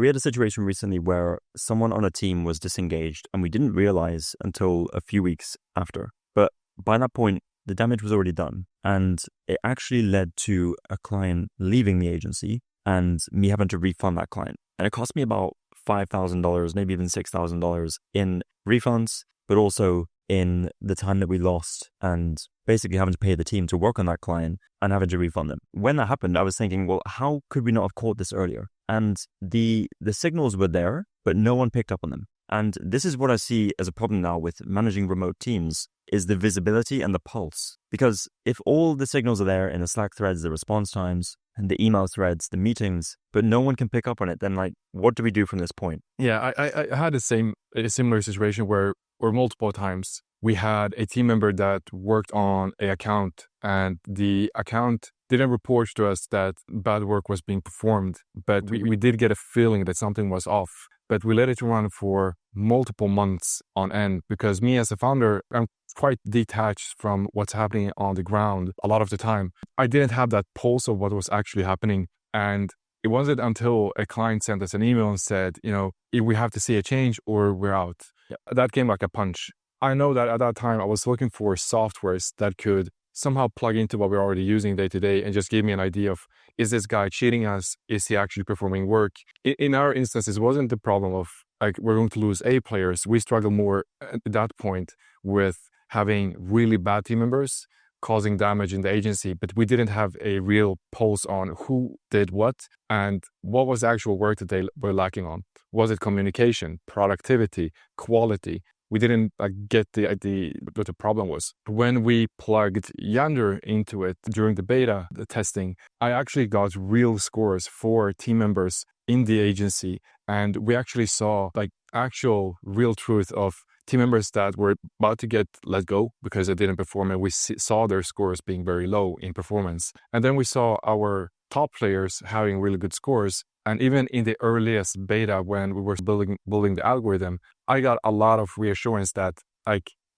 We had a situation recently where someone on a team was disengaged and we didn't realize until a few weeks after. But by that point, the damage was already done. And it actually led to a client leaving the agency and me having to refund that client. And it cost me about $5,000, maybe even $6,000 in refunds, but also in the time that we lost and basically having to pay the team to work on that client and having to refund them. When that happened, I was thinking, well, how could we not have caught this earlier? And the signals were there, but no one picked up on them. And this is what I see as a problem now with managing remote teams, is the visibility and the pulse. Because if all the signals are there in the Slack threads, the response times, and the email threads, the meetings, but no one can pick up on it, then like, what do we do from this point? Yeah, I had a similar situation where multiple times we had a team member that worked on an account and the account didn't report to us that bad work was being performed, but we did get a feeling that something was off. But we let it run for multiple months on end because me as a founder, I'm quite detached from what's happening on the ground a lot of the time. I didn't have that pulse of what was actually happening. And it wasn't until a client sent us an email and said, if we have to see a change or we're out. Yeah. That came like a punch. I know that at that time I was looking for softwares that could somehow plug into what we're already using day to day and just give me an idea of, is this guy cheating us? Is he actually performing work? In our instances, it wasn't the problem of like we're going to lose A players. We struggle more at that point with having really bad team members causing damage in the agency, but we didn't have a real pulse on who did what and what was the actual work that they were lacking on. Was it communication, productivity, quality? We didn't get what the problem was. When we plugged Yander into it during the beta testing, I actually got real scores for team members in the agency. And we actually saw actual real truth of team members that were about to get let go because they didn't perform. And we saw their scores being very low in performance. And then we saw our top players having really good scores. And even in the earliest beta, when we were building the algorithm, I got a lot of reassurance that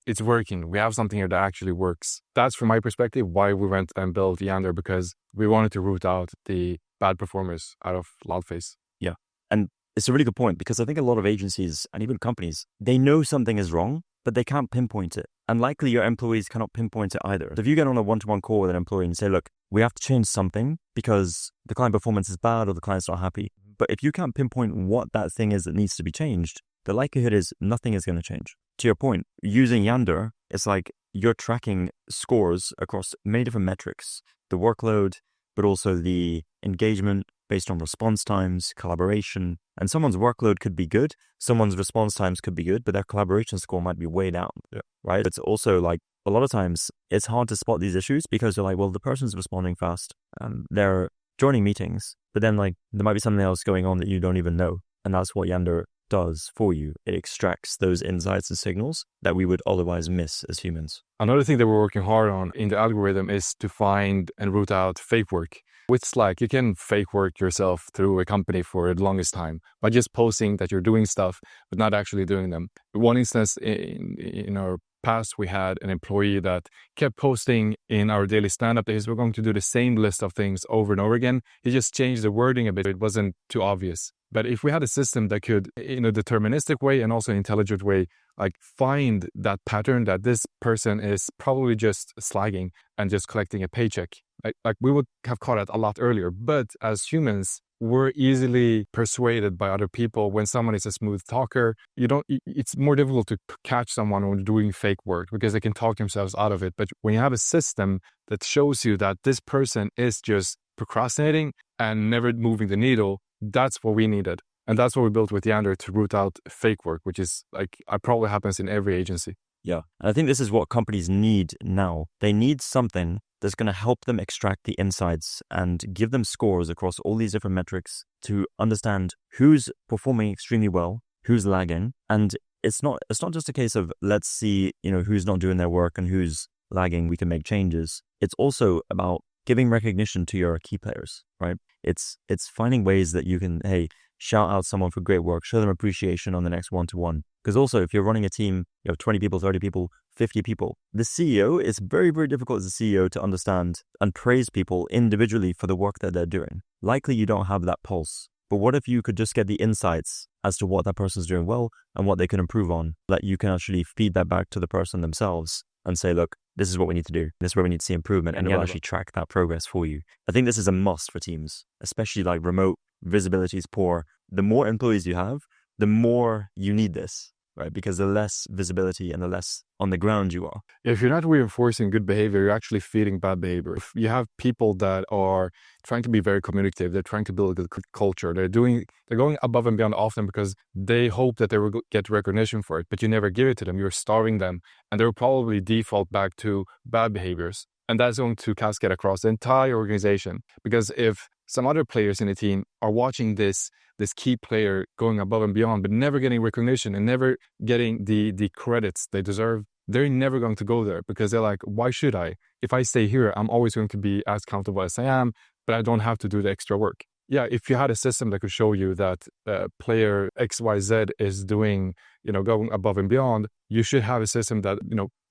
it's working. We have something here that actually works. That's from my perspective why we went and built Yander, because we wanted to root out the bad performers out of Loudface. Yeah. And it's a really good point, because I think a lot of agencies and even companies, they know something is wrong, but they can't pinpoint it. And likely your employees cannot pinpoint it either. So if you get on a one-to-one call with an employee and say, look, we have to change something because the client performance is bad or the client's not happy. But if you can't pinpoint what that thing is that needs to be changed, the likelihood is nothing is going to change. To your point, using Yander, it's like you're tracking scores across many different metrics, the workload, but also the engagement based on response times, collaboration. And someone's workload could be good, someone's response times could be good, but their collaboration score might be way down, right? It's also like a lot of times it's hard to spot these issues because you're like, well, the person's responding fast and they're joining meetings, but then there might be something else going on that you don't even know. And that's what Yander does for you. It extracts those insights and signals that we would otherwise miss as humans. Another thing that we're working hard on in the algorithm is to find and root out fake work. With Slack, you can fake work yourself through a company for the longest time by just posting that you're doing stuff, but not actually doing them. One instance in our past, we had an employee that kept posting in our daily stand-up days, we're going to do the same list of things over and over again. He just changed the wording a bit. It wasn't too obvious. But if we had a system that could, in a deterministic way and also intelligent way, find that pattern that this person is probably just slagging and just collecting a paycheck, we would have caught it a lot earlier. But as humans, we're easily persuaded by other people. When someone is a smooth talker, it's more difficult to catch someone when doing fake work because they can talk themselves out of it. But when you have a system that shows you that this person is just procrastinating and never moving the needle, that's what we needed. And that's what we built with Yander to root out fake work, which is probably happens in every agency. Yeah. And I think this is what companies need now. They need something that's going to help them extract the insights and give them scores across all these different metrics to understand who's performing extremely well, who's lagging. And it's not just a case of let's see, who's not doing their work and who's lagging, we can make changes. It's also about giving recognition to your key players, right? It's finding ways that you can, shout out someone for great work, show them appreciation on the next one-to-one. Because also, if you're running a team, you have 20 people, 30 people, 50 people, the CEO, it's very, very difficult as a CEO to understand and praise people individually for the work that they're doing. Likely you don't have that pulse. But what if you could just get the insights as to what that person's doing well and what they can improve on, that you can actually feed that back to the person themselves and say, look, this is what we need to do. This is where we need to see improvement. And you'll actually track that progress for you. I think this is a must for teams, especially like remote, visibility is poor. The more employees you have, the more you need this, right? Because the less visibility and the less on the ground you are. If you're not reinforcing good behavior, you're actually feeding bad behavior. If you have people that are trying to be very communicative, they're trying to build a good culture, they're going above and beyond often because they hope that they will get recognition for it, but you never give it to them. You're starving them, and they'll probably default back to bad behaviors. And that's going to cascade across the entire organization. Because if some other players in the team are watching this key player going above and beyond, but never getting recognition and never getting the credits they deserve, they're never going to go there because they're like, why should I? If I stay here, I'm always going to be as comfortable as I am, but I don't have to do the extra work. Yeah, if you had a system that could show you that player XYZ is doing, going above and beyond, you should have a system that,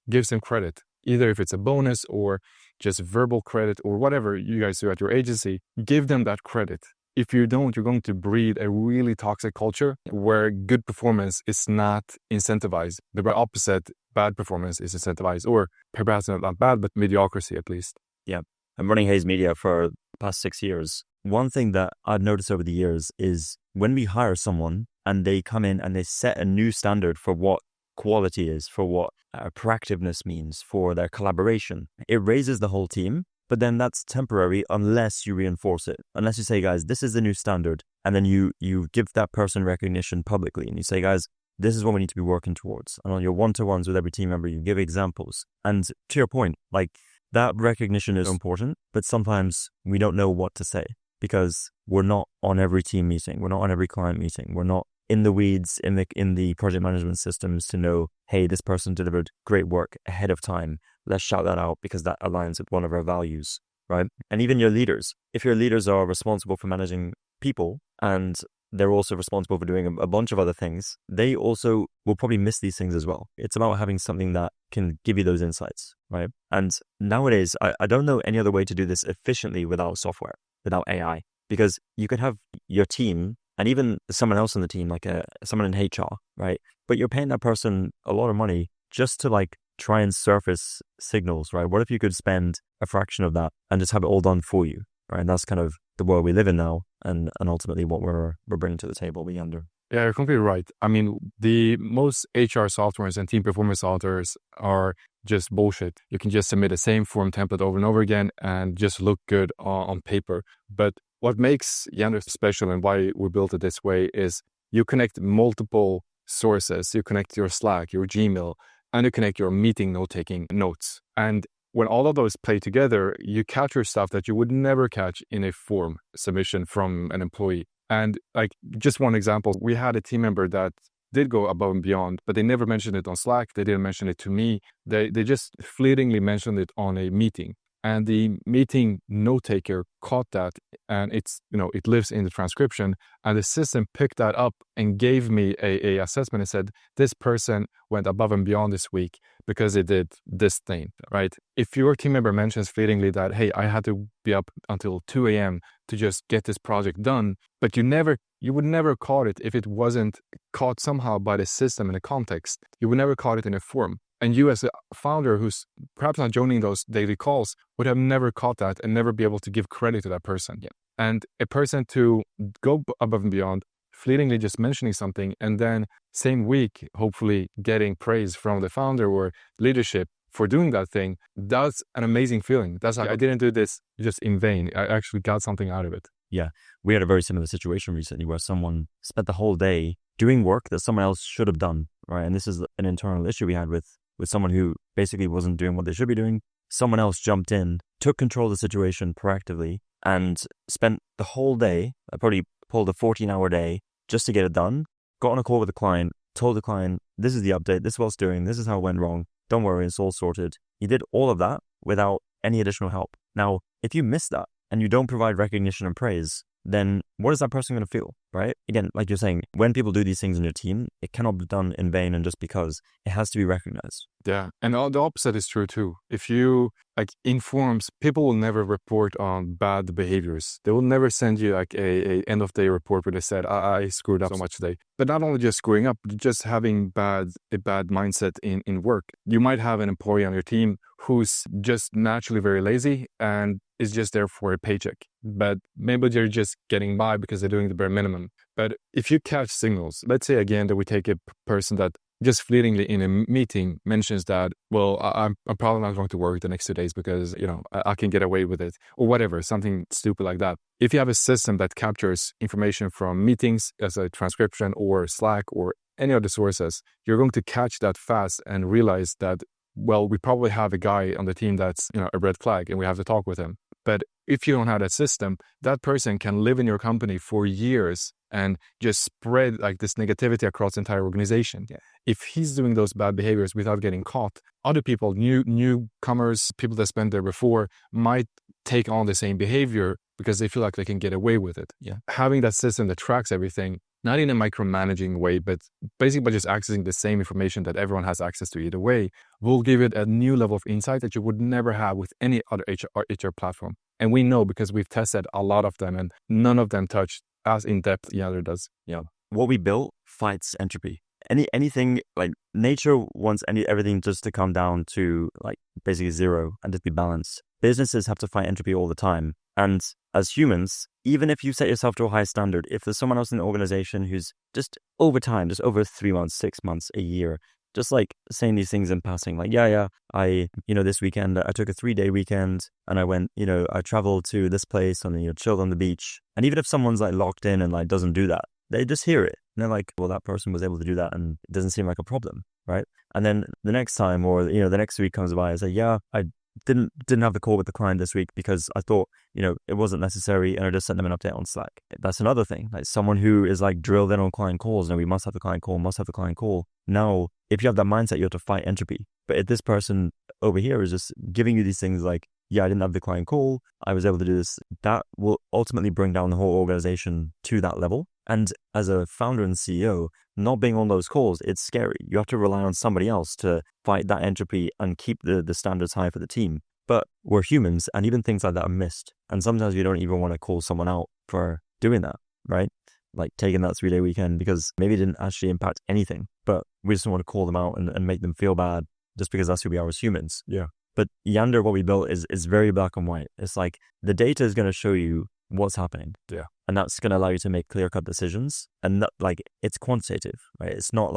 gives them credit. Either if it's a bonus or just verbal credit or whatever you guys do at your agency, give them that credit. If you don't, you're going to breed a really toxic culture where good performance is not incentivized. The opposite, bad performance is incentivized, or perhaps not bad, but mediocrity at least. Yeah. I'm running Hayes Media for the past 6 years. One thing that I've noticed over the years is when we hire someone and they come in and they set a new standard for what quality is, for what proactiveness means, for their collaboration, it raises the whole team. But then that's temporary unless you reinforce it. Unless you say, guys, this is the new standard. And then you give that person recognition publicly. And you say, guys, this is what we need to be working towards. And on your one-to-ones with every team member, you give examples. And to your point, like that recognition is important, but sometimes we don't know what to say because we're not on every team meeting. We're not on every client meeting. We're not in the weeds in the project management systems to know, hey, this person delivered great work ahead of time. Let's shout that out because that aligns with one of our values, right? And even your leaders, if your leaders are responsible for managing people and they're also responsible for doing a bunch of other things, they also will probably miss these things as well. It's about having something that can give you those insights, right? And nowadays, I don't know any other way to do this efficiently without software, without AI, because you could have your team and even someone else on the team, like someone in HR, right? But you're paying that person a lot of money just to like try and surface signals, right? What if you could spend a fraction of that and just have it all done for you, right? And that's kind of the world we live in now, and ultimately what we're bringing to the table with Yander. Yeah, you're completely right. I mean, the most HR softwares and team performance softwares are just bullshit. You can just submit the same form template over and over again and just look good on paper. But what makes Yander special and why we built it this way is you connect multiple sources. You connect your Slack, your Gmail, and you connect your meeting note-taking notes. And when all of those play together, you capture stuff that you would never catch in a form submission from an employee. And like just one example, we had a team member that did go above and beyond, but they never mentioned it on Slack. They didn't mention it to me. They just fleetingly mentioned it on a meeting. And the meeting note taker caught that, and it lives in the transcription. And the system picked that up and gave me a assessment and said, this person went above and beyond this week because they did this thing, right? If your team member mentions fleetingly that, hey, I had to be up until 2 a.m. to just get this project done, but you would never caught it if it wasn't caught somehow by the system in the context. You would never caught it in a form. And you as a founder who's perhaps not joining those daily calls would have never caught that and never be able to give credit to that person. Yeah. And a person to go above and beyond, fleetingly just mentioning something, and then same week, hopefully getting praise from the founder or leadership for doing that thing, that's an amazing feeling. That's like, I didn't do this just in vain. I actually got something out of it. Yeah. We had a very similar situation recently where someone spent the whole day doing work that someone else should have done, right? And this is an internal issue we had with someone who basically wasn't doing what they should be doing. Someone else jumped in, took control of the situation proactively, and spent the whole day, probably pulled a 14-hour day just to get it done, got on a call with the client, told the client, this is the update, this is what it's doing, this is how it went wrong, don't worry, it's all sorted. He did all of that without any additional help. Now, if you miss that and you don't provide recognition and praise, then what is that person going to feel, right? Again, like you're saying, when people do these things in your team, it cannot be done in vain and just because. It has to be recognized. Yeah. And the opposite is true too. If you informs, people will never report on bad behaviors. They will never send you a end of day report where they said, I screwed up so much today. But not only just screwing up, just having a bad mindset in work. You might have an employee on your team who's just naturally very lazy and is just there for a paycheck. But maybe they're just getting by because they're doing the bare minimum. But if you catch signals, let's say again that we take a person that just fleetingly in a meeting mentions that, well, I'm probably not going to work the next 2 days because, I can get away with it or whatever, something stupid like that. If you have a system that captures information from meetings as a transcription or Slack or any other sources, you're going to catch that fast and realize that, well, we probably have a guy on the team that's, a red flag and we have to talk with him. But if you don't have that system, that person can live in your company for years and just spread this negativity across the entire organization. Yeah. If he's doing those bad behaviors without getting caught, other people, newcomers, people that spent there before, might take on the same behavior because they feel like they can get away with it. Yeah. Having that system that tracks everything, not in a micromanaging way, but basically by just accessing the same information that everyone has access to either way, will give it a new level of insight that you would never have with any other HR platform. And we know because we've tested a lot of them and none of them touch as in-depth Yander does. Yeah. What we built fights entropy. Anything nature wants everything just to come down to basically zero and just be balanced. Businesses have to fight entropy all the time. And as humans, even if you set yourself to a high standard, if there's someone else in the organization who's just over time, just over 3 months, 6 months, a year, just saying these things in passing, I, this weekend, I took a 3-day weekend and I went, I traveled to this place and, chilled on the beach. And even if someone's locked in and doesn't do that, they just hear it. And they're like, well, that person was able to do that and it doesn't seem like a problem, right? And then the next time or, the next week comes by, I say, yeah, I didn't have the call with the client this week because I thought, it wasn't necessary and I just sent them an update on Slack. That's another thing. Someone who is drilled in on client calls, and we must have the client call. Now, if you have that mindset, you have to fight entropy. But if this person over here is just giving you these things yeah, I didn't have the client call, I was able to do this, that will ultimately bring down the whole organization to that level. And as a founder and CEO, not being on those calls, it's scary. You have to rely on somebody else to fight that entropy and keep the standards high for the team. But we're humans, and even things like that are missed. And sometimes you don't even want to call someone out for doing that, right? Taking that 3-day weekend because maybe it didn't actually impact anything, but we just don't want to call them out and make them feel bad just because that's who we are as humans. Yeah. But Yander, what we built is very black and white. It's the data is going to show you what's happening. Yeah. And that's going to allow you to make clear-cut decisions. And not, it's quantitative, right? It's not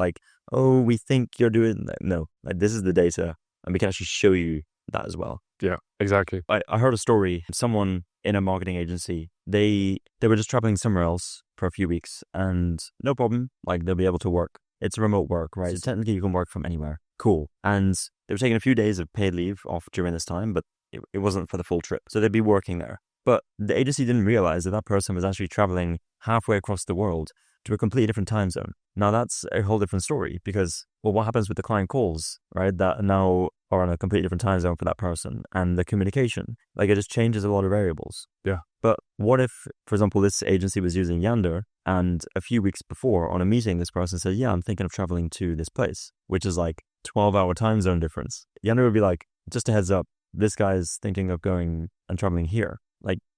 oh, we think you're doing that. No, this is the data and we can actually show you that as well. Yeah, exactly. I heard a story. Someone in a marketing agency, they were just traveling somewhere else for a few weeks and no problem. They'll be able to work. It's remote work, right? So technically you can work from anywhere. Cool. And they were taking a few days of paid leave off during this time, but it wasn't for the full trip. So they'd be working there. But the agency didn't realize that person was actually traveling halfway across the world to a completely different time zone. Now that's a whole different story because, well, what happens with the client calls, right? That now are on a completely different time zone for that person and the communication, it just changes a lot of variables. Yeah. But what if, for example, this agency was using Yander and a few weeks before on a meeting, this person said, yeah, I'm thinking of traveling to this place, which is 12-hour time zone difference. Yander would be just a heads up, this guy's thinking of going and traveling here.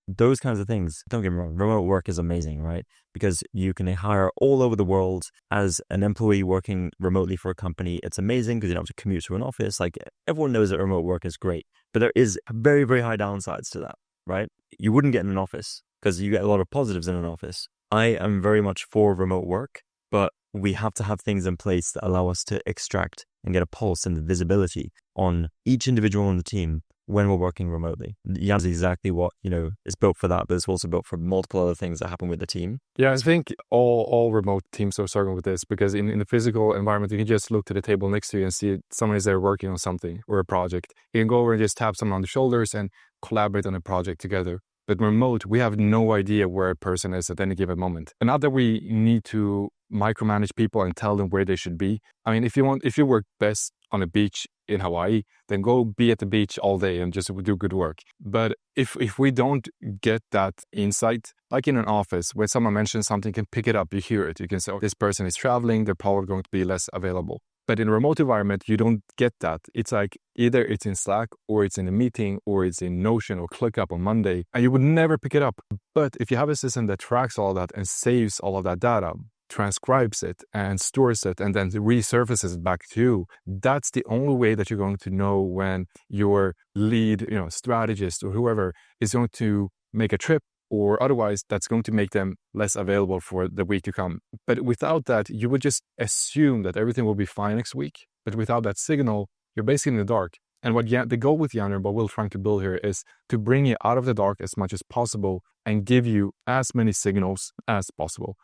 Those kinds of things. Don't get me wrong, remote work is amazing, right? Because you can hire all over the world as an employee working remotely for a company. It's amazing because you don't have to commute to an office. Everyone knows that remote work is great, but there is very, very high downsides to that, right? You wouldn't get in an office because you get a lot of positives in an office. I am very much for remote work, but we have to have things in place that allow us to extract and get a pulse and the visibility on each individual on the team when we're working remotely. Yander is exactly what, is built for that, but it's also built for multiple other things that happen with the team. Yeah, I think all remote teams are struggling with this because in the physical environment, you can just look to the table next to you and see someone is there working on something or a project. You can go over and just tap someone on the shoulders and collaborate on a project together. But remote, we have no idea where a person is at any given moment. And not that we need to micromanage people and tell them where they should be. I mean, if you work best on a beach in Hawaii, then go be at the beach all day and just do good work. But if we don't get that insight, like in an office, when someone mentions something, you can pick it up, you hear it, you can say, oh, this person is traveling, they're probably going to be less available. But in a remote environment, you don't get that. It's like either it's in Slack or it's in a meeting or it's in Notion or ClickUp on Monday, and you would never pick it up. But if you have a system that tracks all of that and saves all of that data, transcribes it and stores it and then resurfaces it back to you, that's the only way that you're going to know when your lead, strategist or whoever is going to make a trip, or otherwise that's going to make them less available for the week to come. But without that, you would just assume that everything will be fine next week. But without that signal, you're basically in the dark. And what the goal with Yander, what we're trying to build here, is to bring you out of the dark as much as possible and give you as many signals as possible.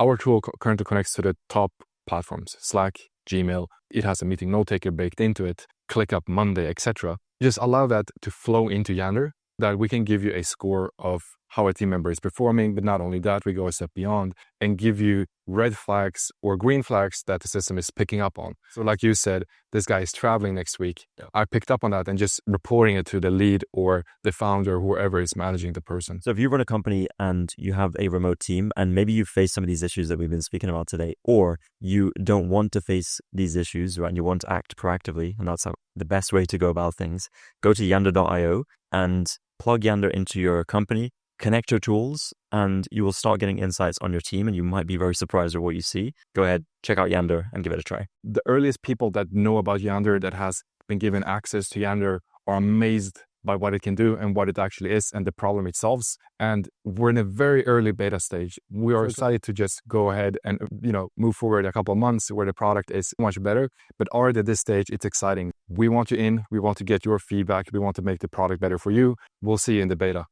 Our tool currently connects to the top platforms, Slack, Gmail. It has a meeting note taker baked into it, ClickUp, Monday, etc. Just allow that to flow into Yander, that we can give you a score of how a team member is performing. But not only that, we go a step beyond and give you red flags or green flags that the system is picking up on. So like you said, this guy is traveling next week. I picked up on that and just reporting it to the lead or the founder, whoever is managing the person. So if you run a company and you have a remote team and maybe you face some of these issues that we've been speaking about today, or you don't want to face these issues, right? And you want to act proactively, and that's the best way to go about things, go to yander.io and plug Yander into your company, connect your tools, and you will start getting insights on your team, and you might be very surprised at what you see. Go ahead, check out Yander and give it a try. The earliest people that know about Yander, that has been given access to Yander, are amazed by what it can do and what it actually is and the problem it solves. And we're in a very early beta stage. We are excited to just go ahead and move forward a couple of months where the product is much better. But already at this stage, it's exciting. We want you in. We want to get your feedback. We want to make the product better for you. We'll see you in the beta.